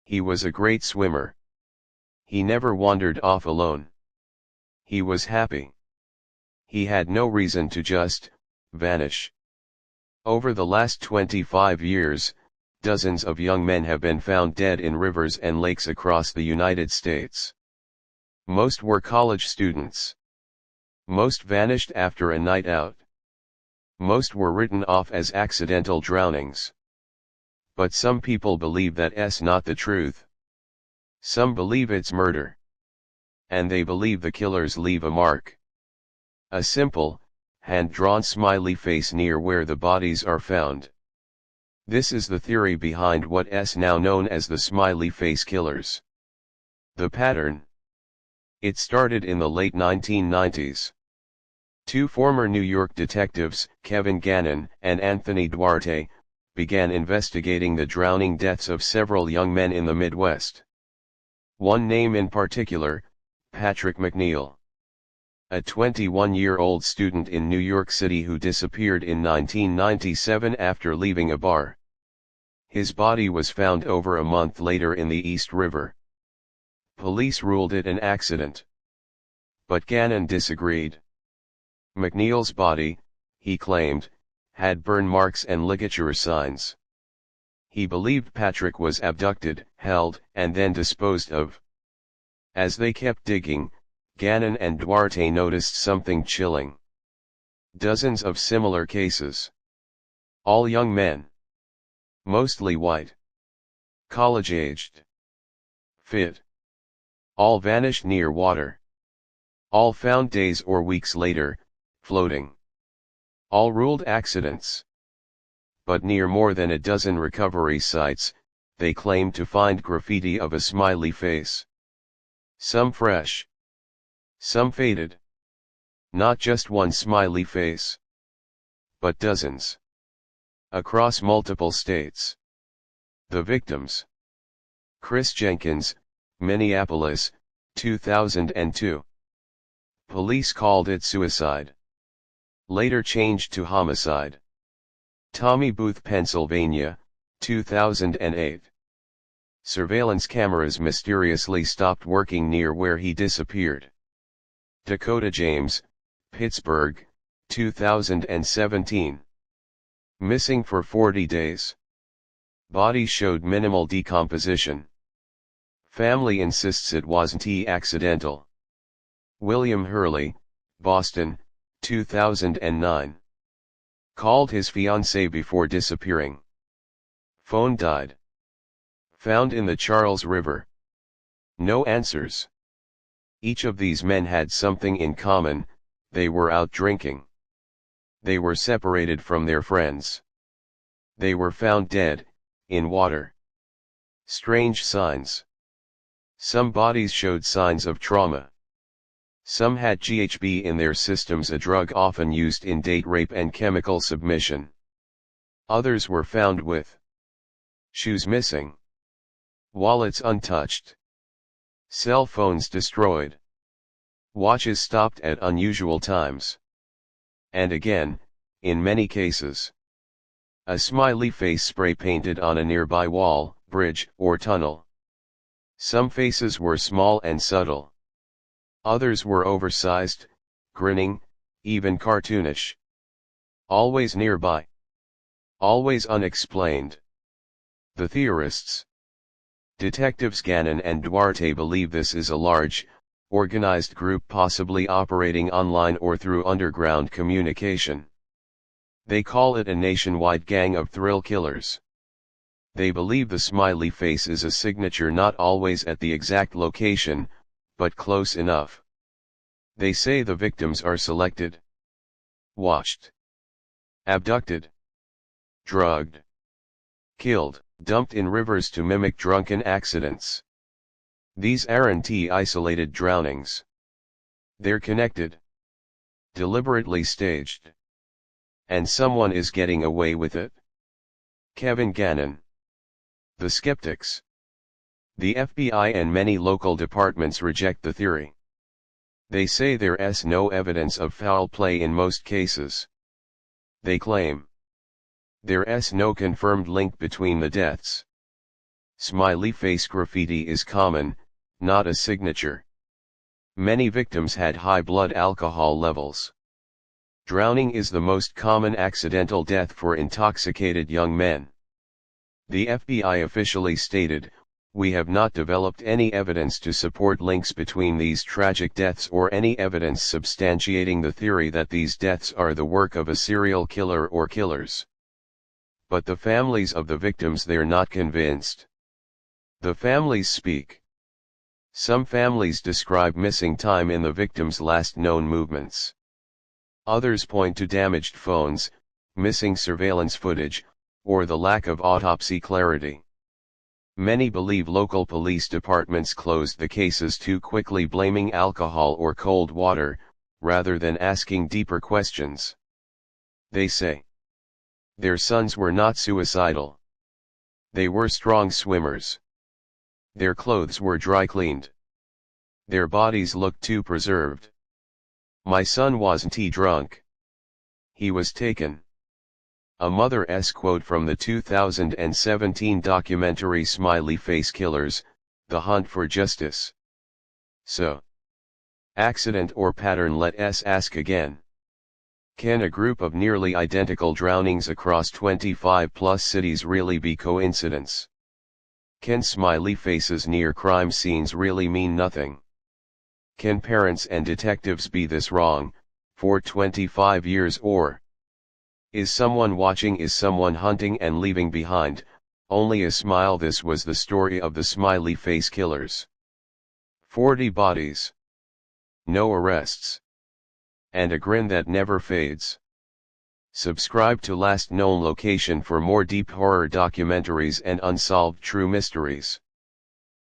He was a great swimmer. He never wandered off alone. He was happy. He had no reason to just vanish. Over the last 25 years, dozens of young men have been found dead in rivers and lakes across the United States. Most were college students. Most vanished after a night out. Most were written off as accidental drownings. But some people believe that's not the truth. Some believe it's murder. And they believe the killers leave a mark. A simple, hand-drawn smiley face near where the bodies are found. This is the theory behind what's now known as the Smiley Face Killers. The pattern. It started in the late 1990s. Two former New York detectives, Kevin Gannon and Anthony Duarte, began investigating the drowning deaths of several young men in the Midwest. One name in particular, Patrick McNeil. A 21-year-old student in New York City who disappeared in 1997 after leaving a bar. His body was found over a month later in the East River. Police ruled it an accident. But Gannon disagreed. McNeil's body, he claimed, had burn marks and ligature signs. He believed Patrick was abducted, held, and then disposed of. As they kept digging, Gannon and Duarte noticed something chilling. Dozens of similar cases. All young men. Mostly white. College-aged. Fit. All vanished near water. All found days or weeks later, floating. All ruled accidents. But near more than a dozen recovery sites, they claimed to find graffiti of a smiley face. Some fresh. Some faded. Not just one smiley face. But dozens. Across multiple states. The victims. Chris Jenkins, Minneapolis, 2002. Police called it suicide. Later changed to homicide. Tommy Booth, Pennsylvania, 2008. Surveillance cameras mysteriously stopped working near where he disappeared. Dakota James, Pittsburgh, 2017. Missing for 40 days. Body showed minimal decomposition. Family insists it wasn't accidental. William Hurley, Boston, 2009. Called his fiancée before disappearing. Phone died. Found in the Charles River. No answers. Each of these men had something in common: they were out drinking. They were separated from their friends. They were found dead, in water. Strange signs. Some bodies showed signs of trauma. Some had GHB in their systems, a drug often used in date rape and chemical submission. Others were found with shoes missing, wallets untouched, cell phones destroyed, watches stopped at unusual times. And again, in many cases, a smiley face spray painted on a nearby wall, bridge, or tunnel. Some faces were small and subtle. Others were oversized, grinning, even cartoonish. Always nearby. Always unexplained. The theorists. Detectives Gannon and Duarte believe this is a large, organized group possibly operating online or through underground communication. They call it a nationwide gang of thrill killers. They believe the smiley face is a signature, not always at the exact location, but close enough. They say the victims are selected, watched, abducted, drugged, killed, dumped in rivers to mimic drunken accidents. These aren't isolated drownings. They're connected, deliberately staged. And someone is getting away with it. Kevin Gannon. The skeptics. The FBI and many local departments reject the theory. They say there's no evidence of foul play in most cases. They claim there's no confirmed link between the deaths. Smiley face graffiti is common, not a signature. Many victims had high blood alcohol levels. Drowning is the most common accidental death for intoxicated young men. The FBI officially stated, "We have not developed any evidence to support links between these tragic deaths or any evidence substantiating the theory that these deaths are the work of a serial killer or killers." But the families of the victims, they're not convinced. The families speak. Some families describe missing time in the victim's last known movements. Others point to damaged phones, missing surveillance footage, or the lack of autopsy clarity. Many believe local police departments closed the cases too quickly, blaming alcohol or cold water, rather than asking deeper questions. They say their sons were not suicidal. They were strong swimmers. Their clothes were dry cleaned. Their bodies looked too preserved. My son wasn't drunk. He was taken. A mother's quote from the 2017 documentary Smiley Face Killers, The Hunt for Justice. So, accident or pattern? Let us ask again. Can a group of nearly identical drownings across 25+ cities really be coincidence? Can smiley faces near crime scenes really mean nothing? Can parents and detectives be this wrong, for 25 years? Or is someone watching? Is someone hunting and leaving behind only a smile? This was the story of the Smiley Face Killers. 40 bodies, no arrests, and a grin that never fades. Subscribe to Last Known Location for more deep horror documentaries and unsolved true mysteries.